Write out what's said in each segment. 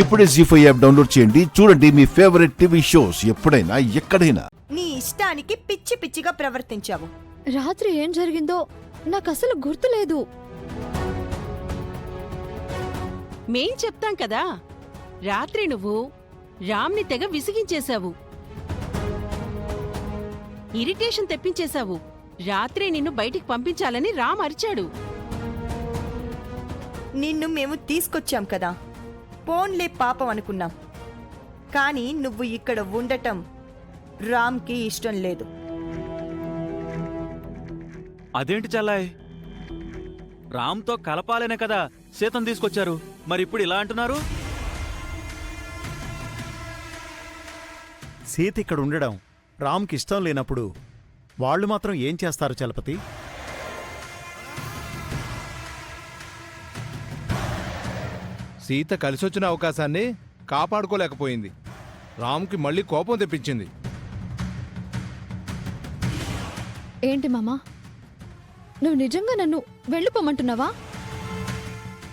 ఇప్పుడే జీ5 app download చేయండి. చూడండి మీ ఫేవరెట్ టీవీ షోస్ ఎప్పుడైనా ఎక్కడైనా. నీ ఇష్టానికి పిచ్చి పిచ్చిగా ప్రవర్తించావు. రాత్రి ఏం జరిగిందో నాకు అసలు గుర్తులేదు. మేం చెప్తాం కదా, రాత్రి నువ్వు రామ్ని తెగ విసిగించేశావు, ఇరిటేషన్ తెప్పించేశావు. రాత్రి నిన్ను బయటికి పంపించాలని రామ్ అరిచాడు. నిన్ను మేము తీసుకొచ్చాం కదా, పోన్లే పాపం అనుకున్నాం. కానీ నువ్వు ఇక్కడ ఉండటం రామ్కి ఇష్టం లేదు. అదేంటి చల్లాయ్, రామ్తో కలపాలనే కదా సీతను తీసుకొచ్చారు, మరి ఇప్పుడు ఇలా అంటున్నారు? సీత ఇక్కడ ఉండడం రామ్కి ఇష్టం లేనప్పుడు వాళ్ళు మాత్రం ఏం చేస్తారు చలపతి? సీత కలిసొచ్చిన అవకాశాన్ని కాపాడుకోలేకపోయింది. రామ్కి మళ్ళీ కోపం తెప్పించింది. ఏంటి మామా, నువ్వు నిజంగా నన్ను వెళ్ళిపోమంటున్నావా,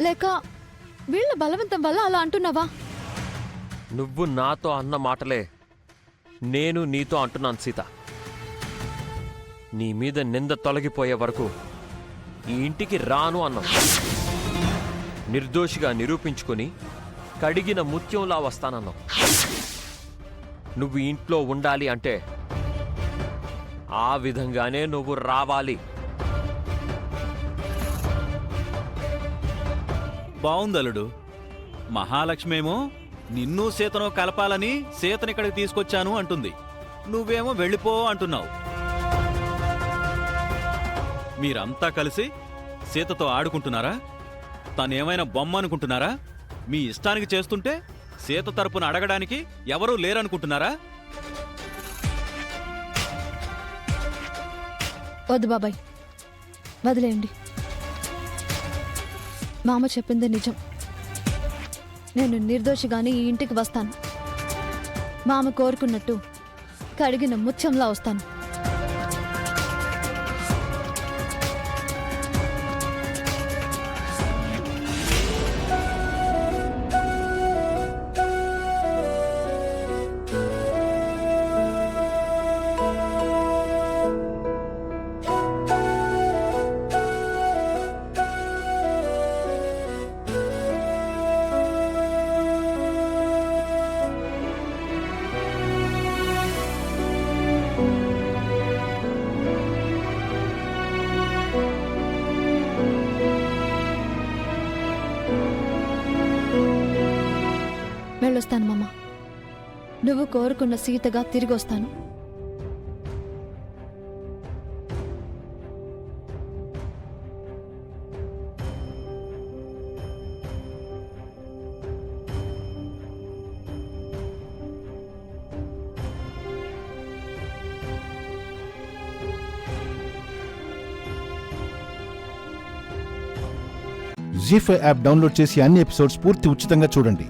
లేక వీళ్ళ బలవంతం వల్ల అలా అంటున్నావా? నువ్వు నాతో అన్న మాటలే నేను నీతో అంటున్నాను సీత. నీ మీద నింద తొలగిపోయే వరకు ఈ ఇంటికి రాను అన్నావు. నిర్దోషిగా నిరూపించుకొని కడిగిన ముత్యంలా వస్తానన్నావు. నువ్వు ఇంట్లో ఉండాలి అంటే ఆ విధంగానే నువ్వు రావాలి. బావుందలుడు. మహాలక్ష్మేమో నిన్ను సీతను కలపాలని సీతనిక్కడికి తీసుకొచ్చాను అంటుంది, నువ్వేమో వెళ్ళిపో అంటున్నావు. మీరంతా కలిసి సీతతో ఆడుకుంటున్నారా? తనేమైనా బొమ్మ అనుకుంటున్నారా? మీ ఇష్టానికి చేస్తుంటే సీత తరపున అడగడానికి ఎవరూ లేరనుకుంటున్నారా? వద్దు బాబాయ్, వదిలేయండి. మామ చెప్పింది నిజం. నేను నిర్దోషిగానే ఈ ఇంటికి వస్తాను. మామ కోరుకున్నట్టు కడిగిన ముత్యంలా వస్తాను. వెళ్ళొస్తాను మామ. నువ్వు కోరుకున్న సీతగా తిరిగి వస్తాను. జీ5 యాప్ డౌన్లోడ్ చేసి అన్ని ఎపిసోడ్స్ పూర్తి ఉచితంగా చూడండి.